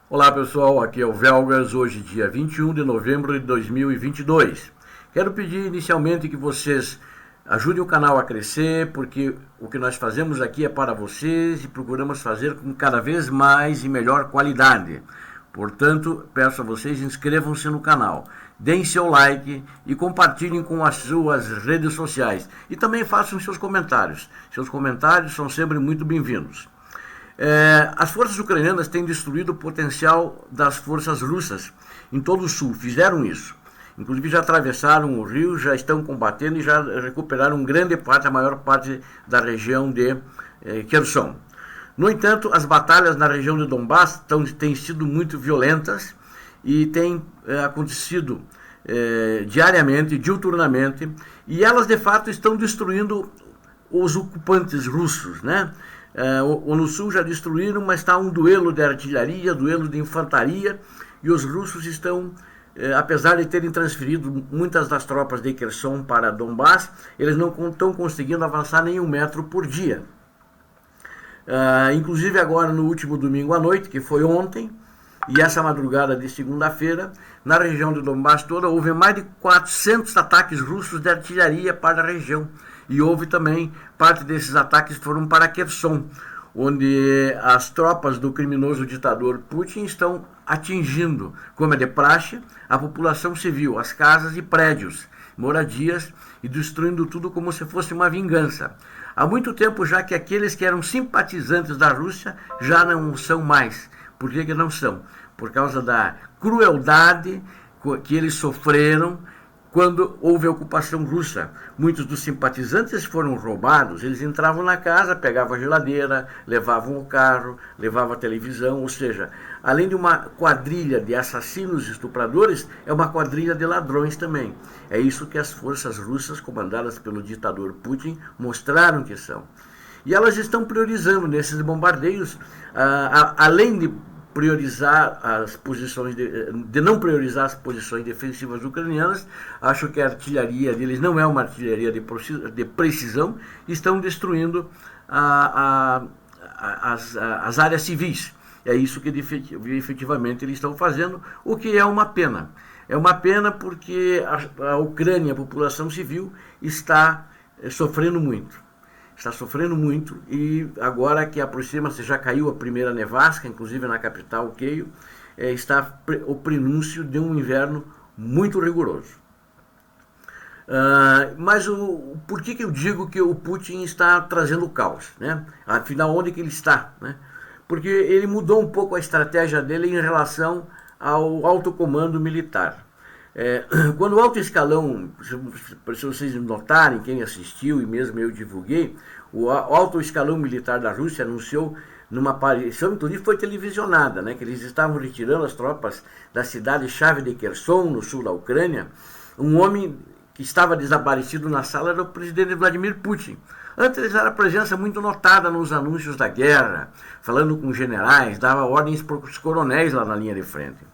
Olá pessoal, aqui é o Velgas, hoje dia 21 de novembro de 2022. Quero pedir inicialmente que vocês ajudem o canal a crescer, porque o que nós fazemos aqui é para vocês e procuramos fazer com cada vez mais e melhor qualidade. Portanto, peço a vocês, inscrevam-se no canal, deem seu like e compartilhem com as suas redes sociais. E também façam seus comentários. Seus comentários são sempre muito bem-vindos. As forças ucranianas têm destruído o potencial das forças russas em todo o sul, fizeram isso. Inclusive já atravessaram o rio, já estão combatendo e já recuperaram grande parte, a maior parte da região de Kherson. No entanto, as batalhas na região de Donbass têm sido muito violentas e têm acontecido diariamente, diuturnamente, e elas de fato estão destruindo os ocupantes russos, né? No sul já destruíram, mas está um duelo de artilharia, duelo de infantaria, e os russos estão, apesar de terem transferido muitas das tropas de Kherson para Donbass, eles não estão conseguindo avançar nem 1 metro por dia. Inclusive agora no último domingo à noite, que foi ontem, e essa madrugada de segunda-feira, na região de Donbass toda, houve mais de 400 ataques russos de artilharia para a região. E houve também, parte desses ataques foram para Kherson, onde as tropas do criminoso ditador Putin estão atingindo, como é de praxe, a população civil, as casas e prédios, moradias, e destruindo tudo como se fosse uma vingança. Há muito tempo já que aqueles que eram simpatizantes da Rússia já não são mais. Por que não são? Por causa da crueldade que eles sofreram quando houve a ocupação russa. Muitos dos simpatizantes foram roubados, eles entravam na casa, pegavam a geladeira, levavam o carro, levavam a televisão, ou seja, além de uma quadrilha de assassinos e estupradores, é uma quadrilha de ladrões também. É isso que as forças russas, comandadas pelo ditador Putin, mostraram que são. E elas estão priorizando nesses bombardeios, além de priorizar as posições de não priorizar as posições defensivas ucranianas. Acho que a artilharia deles não é uma artilharia de precisão, estão destruindo as áreas civis. É isso que efetivamente eles estão fazendo, o que é uma pena. É uma pena porque a Ucrânia, a população civil, está sofrendo muito. Está sofrendo muito, e agora que aproxima-se, já caiu a primeira nevasca, inclusive na capital, Kyiv, está o prenúncio de um inverno muito rigoroso. Mas por que eu digo que o Putin está trazendo caos, né? Afinal, onde que ele está, né? Porque ele mudou um pouco a estratégia dele em relação ao alto comando militar. Quando o alto escalão, se vocês notarem, quem assistiu e mesmo eu divulguei, o alto escalão militar da Rússia anunciou numa aparição, inclusive foi televisionada, né, que eles estavam retirando as tropas da cidade-chave de Kherson, no sul da Ucrânia. Um homem que estava desaparecido na sala era o presidente Vladimir Putin. Antes era a presença muito notada nos anúncios da guerra, falando com generais, dava ordens para os coronéis lá na linha de frente.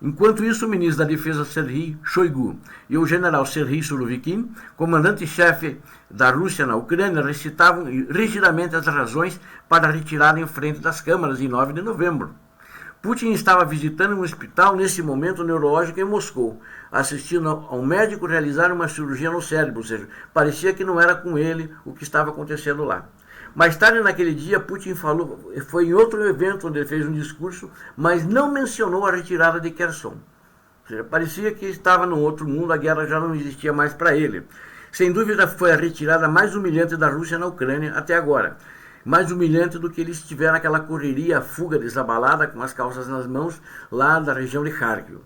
Enquanto isso, o ministro da Defesa Sergei Shoigu e o general Sergei Surovikin, comandante-chefe da Rússia na Ucrânia, recitavam rigidamente as razões para a retirada em frente das câmaras em 9 de novembro. Putin estava visitando um hospital nesse momento neurológico em Moscou, assistindo a um médico realizar uma cirurgia no cérebro, ou seja, parecia que não era com ele o que estava acontecendo lá. Mais tarde naquele dia, Putin foi em outro evento onde ele fez um discurso, mas não mencionou a retirada de Kherson. Ou seja, parecia que estava num outro mundo, a guerra já não existia mais para ele. Sem dúvida foi a retirada mais humilhante da Rússia na Ucrânia até agora. Mais humilhante do que ele estiver naquela correria, fuga desabalada, com as calças nas mãos, lá da região de Kharkiv.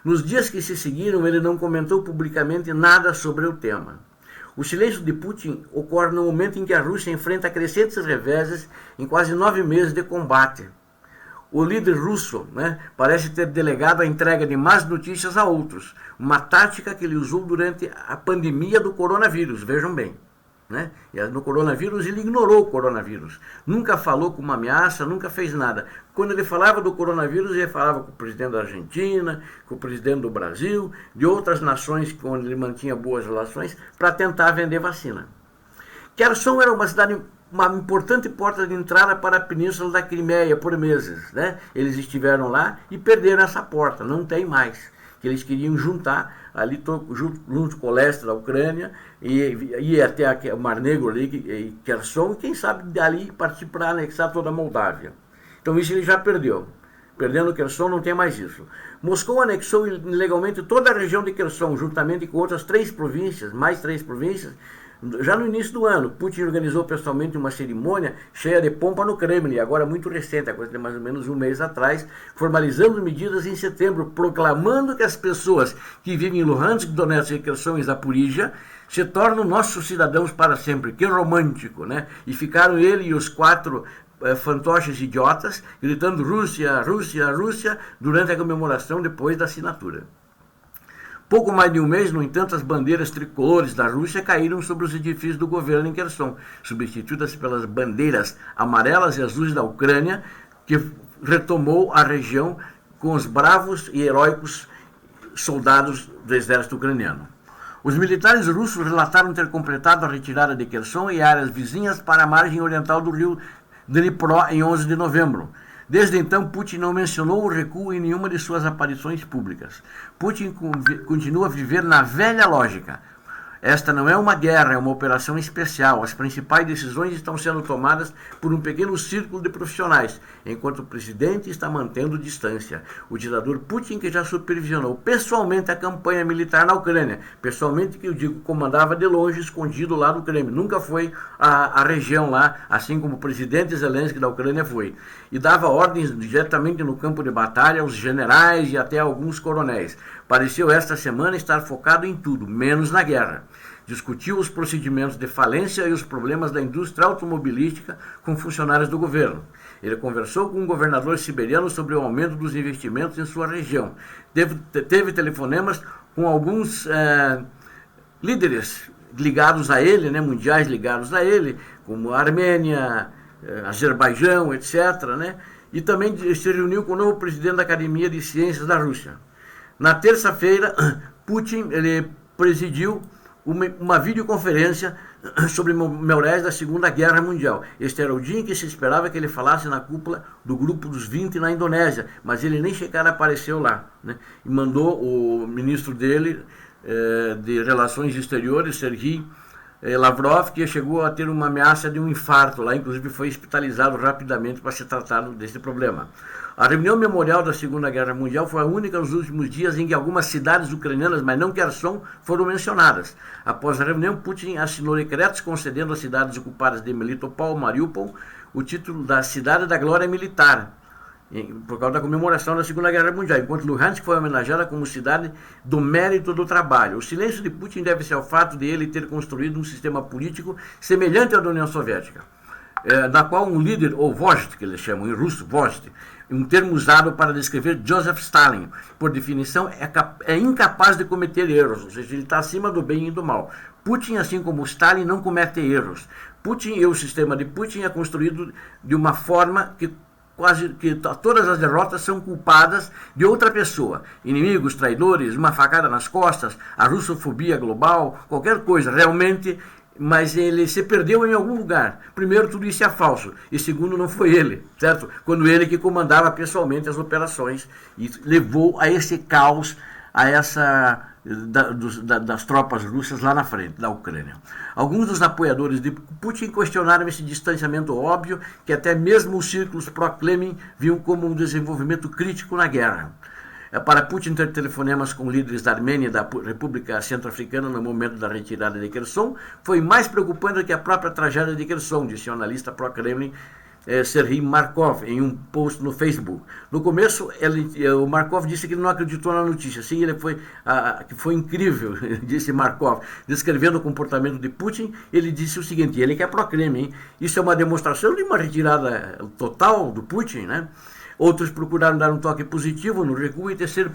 Nos dias que se seguiram, ele não comentou publicamente nada sobre o tema. O silêncio de Putin ocorre no momento em que a Rússia enfrenta crescentes reveses em quase 9 meses de combate. O líder russo, parece ter delegado a entrega de más notícias a outros, uma tática que ele usou durante a pandemia do coronavírus, vejam bem. E no coronavírus ele ignorou o coronavírus, nunca falou com uma ameaça, nunca fez nada. Quando ele falava do coronavírus, ele falava com o presidente da Argentina, com o presidente do Brasil, de outras nações onde ele mantinha boas relações, para tentar vender vacina. Kherson era uma cidade uma importante porta de entrada para a Península da Crimeia por meses, né? Eles estiveram lá e perderam essa porta, não tem mais. Que eles queriam juntar ali junto com o leste da Ucrânia e ir até o Mar Negro ali, e Kherson, e quem sabe dali partir para anexar toda a Moldávia. Então isso ele já perdeu. Perdendo Kherson, não tem mais isso. Moscou anexou ilegalmente toda a região de Kherson, juntamente com outras 3 províncias, mais 3 províncias. Já no início do ano, Putin organizou pessoalmente uma cerimônia cheia de pompa no Kremlin, agora muito recente, a coisa de mais ou menos um mês atrás, formalizando medidas em setembro, proclamando que as pessoas que vivem em Luhansk, Donetsk, Kherson e Zaporizhia se tornam nossos cidadãos para sempre. Que romântico, né? E ficaram ele e os 4 fantoches idiotas gritando Rússia, Rússia, Rússia durante a comemoração depois da assinatura. Pouco mais de um mês, no entanto, as bandeiras tricolores da Rússia caíram sobre os edifícios do governo em Kherson, substituídas pelas bandeiras amarelas e azuis da Ucrânia, que retomou a região com os bravos e heróicos soldados do exército ucraniano. Os militares russos relataram ter completado a retirada de Kherson e áreas vizinhas para a margem oriental do rio Dnipro em 11 de novembro. Desde então, Putin não mencionou o recuo em nenhuma de suas aparições públicas. Putin continua a viver na velha lógica. Esta não é uma guerra, é uma operação especial. As principais decisões estão sendo tomadas por um pequeno círculo de profissionais, enquanto o presidente está mantendo distância. O ditador Putin, que já supervisionou pessoalmente a campanha militar na Ucrânia, pessoalmente, que eu digo, comandava de longe, escondido lá do Kremlin, nunca foi à região lá, assim como o presidente Zelensky da Ucrânia foi, e dava ordens diretamente no campo de batalha aos generais e até alguns coronéis. Pareceu esta semana estar focado em tudo, menos na guerra. Discutiu os procedimentos de falência e os problemas da indústria automobilística com funcionários do governo. Ele conversou com um governador siberiano sobre o aumento dos investimentos em sua região. Teve telefonemas com alguns líderes ligados a ele, né, mundiais ligados a ele, como a Armênia, Azerbaijão, etc., né? E também se reuniu com o novo presidente da Academia de Ciências da Rússia. Na terça-feira, Putin presidiu uma videoconferência sobre memoriais da Segunda Guerra Mundial. Este era o dia em que se esperava que ele falasse na cúpula do Grupo dos 20 na Indonésia, mas ele nem sequer apareceu lá, né? E mandou o ministro dele de Relações Exteriores, Sergei Lavrov, que chegou a ter uma ameaça de um infarto lá, inclusive foi hospitalizado rapidamente para ser tratado desse problema. A reunião memorial da Segunda Guerra Mundial foi a única nos últimos dias em que algumas cidades ucranianas, mas não Kherson, foram mencionadas. Após a reunião, Putin assinou decretos concedendo às cidades ocupadas de Melitopol, Mariupol, o título da Cidade da Glória Militar, por causa da comemoração da Segunda Guerra Mundial, enquanto Luhansk foi homenageada como cidade do mérito do trabalho. O silêncio de Putin deve-se ao fato de ele ter construído um sistema político semelhante ao da União Soviética, da qual um líder, ou vождь, que eles chamam em russo, vождь, um termo usado para descrever Joseph Stalin, por definição, é incapaz de cometer erros, ou seja, ele está acima do bem e do mal. Putin, assim como Stalin, não comete erros. Putin e o sistema de Putin é construído de uma forma que todas as derrotas são culpadas de outra pessoa. Inimigos, traidores, uma facada nas costas, a russofobia global, qualquer coisa, realmente. Mas ele se perdeu em algum lugar. Primeiro, tudo isso é falso. E segundo, não foi ele, certo? Quando ele que comandava pessoalmente as operações e levou a esse caos, das tropas russas lá na frente, da Ucrânia. Alguns dos apoiadores de Putin questionaram esse distanciamento óbvio que até mesmo os círculos pró-Kremlin viam como um desenvolvimento crítico na guerra. Para Putin ter telefonemas com líderes da Armênia e da República Centro-Africana no momento da retirada de Kherson foi mais preocupante que a própria tragédia de Kherson, disse o analista pró-Kremlin Sergei Markov em um post no Facebook. No começo, o Markov disse que ele não acreditou na notícia. Sim, que foi incrível, disse Markov. Descrevendo o comportamento de Putin, ele disse o seguinte: ele que é pró-Kremlin, isso é uma demonstração de uma retirada total do Putin, né? Outros procuraram dar um toque positivo no recuo e tecer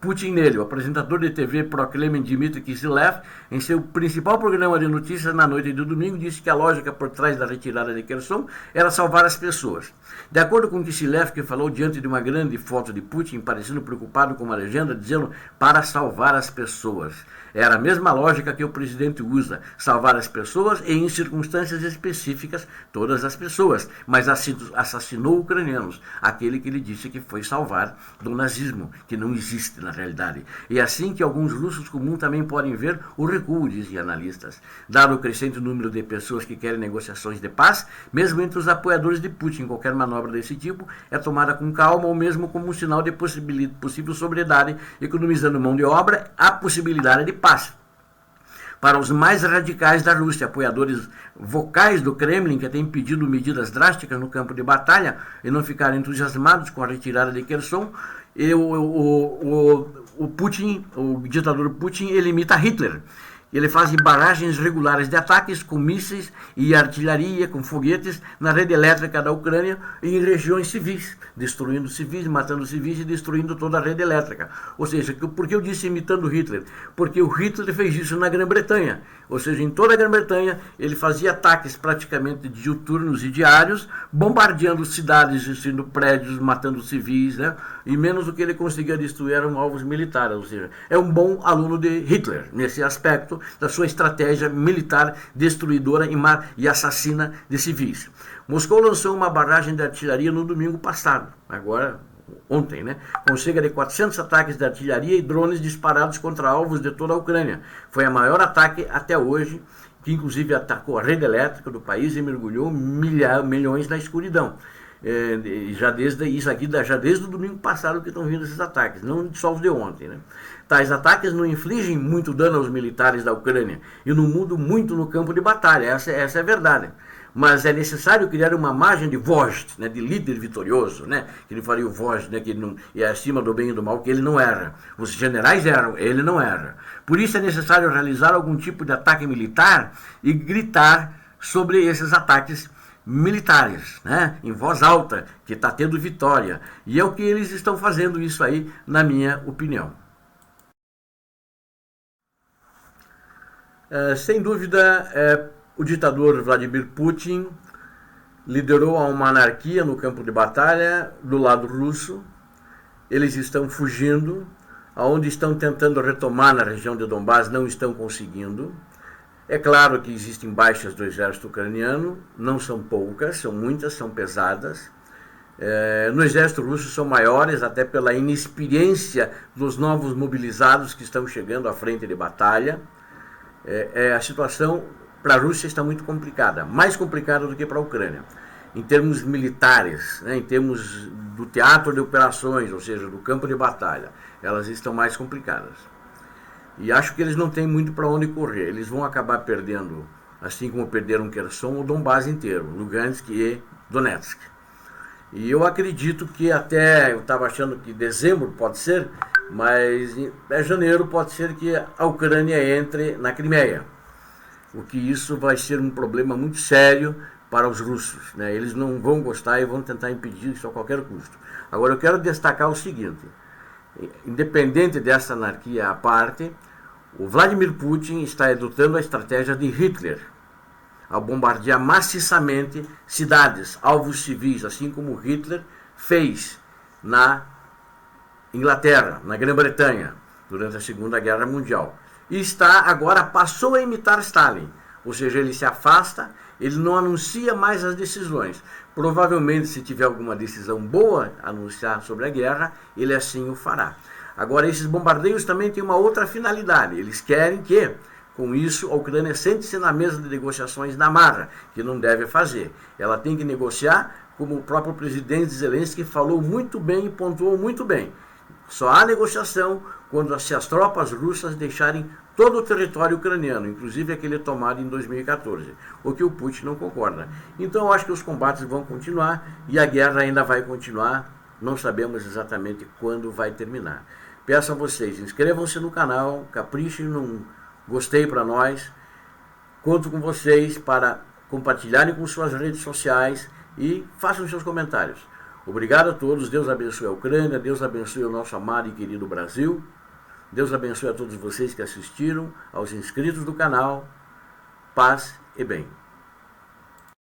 Putin nele. O apresentador de TV pro-Kremlin Dmitry Kiselev, em seu principal programa de notícias na noite de domingo, disse que a lógica por trás da retirada de Kherson era salvar as pessoas. De acordo com Kiselev, que falou diante de uma grande foto de Putin, parecendo preocupado com uma legenda, dizendo para salvar as pessoas. Era a mesma lógica que o presidente usa, salvar as pessoas e, em circunstâncias específicas, todas as pessoas, mas assassinou ucranianos, aquele que ele disse que foi salvar do nazismo, que não existe na realidade. E assim que alguns russos comuns também podem ver o recuo, dizem analistas. Dado o crescente número de pessoas que querem negociações de paz, mesmo entre os apoiadores de Putin, qualquer manobra desse tipo é tomada com calma ou mesmo como um sinal de possível sobriedade, economizando mão de obra, a possibilidade de paz. Para os mais radicais da Rússia, apoiadores vocais do Kremlin, que têm pedido medidas drásticas no campo de batalha e não ficarem entusiasmados com a retirada de Kherson, o Putin, o ditador Putin, ele imita Hitler. Ele faz barragens regulares de ataques com mísseis e artilharia, com foguetes, na rede elétrica da Ucrânia e em regiões civis, destruindo civis, matando civis e destruindo toda a rede elétrica. Ou seja, por que eu disse imitando Hitler? Porque o Hitler fez isso na Grã-Bretanha. Ou seja, em toda a Grã-Bretanha, ele fazia ataques praticamente diuturnos e diários, bombardeando cidades, destruindo prédios, matando civis, né? E menos o que ele conseguia destruir eram alvos militares. Ou seja, é um bom aluno de Hitler, nesse aspecto da sua estratégia militar destruidora e assassina de civis. Moscou lançou uma barragem de artilharia no domingo passado, ontem, né? Com cerca de 400 ataques de artilharia e drones disparados contra alvos de toda a Ucrânia. Foi o maior ataque até hoje, que inclusive atacou a rede elétrica do país e mergulhou milhões na escuridão. Já desde o domingo passado que estão vindo esses ataques, não só os de ontem, né? Tais ataques não infligem muito dano aos militares da Ucrânia e não mudam muito no campo de batalha, essa é a verdade. Mas é necessário criar uma imagem de vождь, né, de líder vitorioso, né, que ele faria o vождь, né, que ele não, é acima do bem e do mal, que ele não era. Os generais eram, ele não era. Por isso é necessário realizar algum tipo de ataque militar e gritar sobre esses ataques militares, né, em voz alta, que está tendo vitória. E é o que eles estão fazendo isso aí, na minha opinião. Sem dúvida, o ditador Vladimir Putin liderou uma anarquia no campo de batalha do lado russo. Eles estão fugindo, aonde estão tentando retomar na região de Donbás, não estão conseguindo. É claro que existem baixas do exército ucraniano, não são poucas, são muitas, são pesadas. No exército russo são maiores, até pela inexperiência dos novos mobilizados que estão chegando à frente de batalha. A situação para a Rússia está muito complicada, mais complicada do que para a Ucrânia, em termos militares, né, em termos do teatro de operações, ou seja, do campo de batalha, elas estão mais complicadas. E acho que eles não têm muito para onde correr, eles vão acabar perdendo, assim como perderam Kherson, o Donbás inteiro, Lugansk e Donetsk. E eu acredito que eu estava achando que dezembro pode ser, mas janeiro pode ser que a Ucrânia entre na Crimeia. O que isso vai ser um problema muito sério para os russos, né? Eles não vão gostar e vão tentar impedir isso a qualquer custo. Agora eu quero destacar o seguinte, independente dessa anarquia à parte, o Vladimir Putin está adotando a estratégia de Hitler, ao bombardear maciçamente cidades, alvos civis, assim como Hitler fez na Inglaterra, na Grã-Bretanha, durante a Segunda Guerra Mundial. E passou a imitar Stalin, ou seja, ele se afasta, ele não anuncia mais as decisões. Provavelmente, se tiver alguma decisão boa a anunciar sobre a guerra, ele assim o fará. Agora, esses bombardeios também têm uma outra finalidade, eles querem que, com isso, a Ucrânia sente-se na mesa de negociações na marra, que não deve fazer. Ela tem que negociar, como o próprio presidente Zelensky falou muito bem e pontuou muito bem. Só há negociação quando se as tropas russas deixarem todo o território ucraniano, inclusive aquele tomado em 2014, o que o Putin não concorda. Então eu acho que os combates vão continuar e a guerra ainda vai continuar, não sabemos exatamente quando vai terminar. Peço a vocês, inscrevam-se no canal, caprichem num gostei para nós, conto com vocês para compartilharem com suas redes sociais e façam seus comentários. Obrigado a todos, Deus abençoe a Ucrânia, Deus abençoe o nosso amado e querido Brasil, Deus abençoe a todos vocês que assistiram, aos inscritos do canal, paz e bem.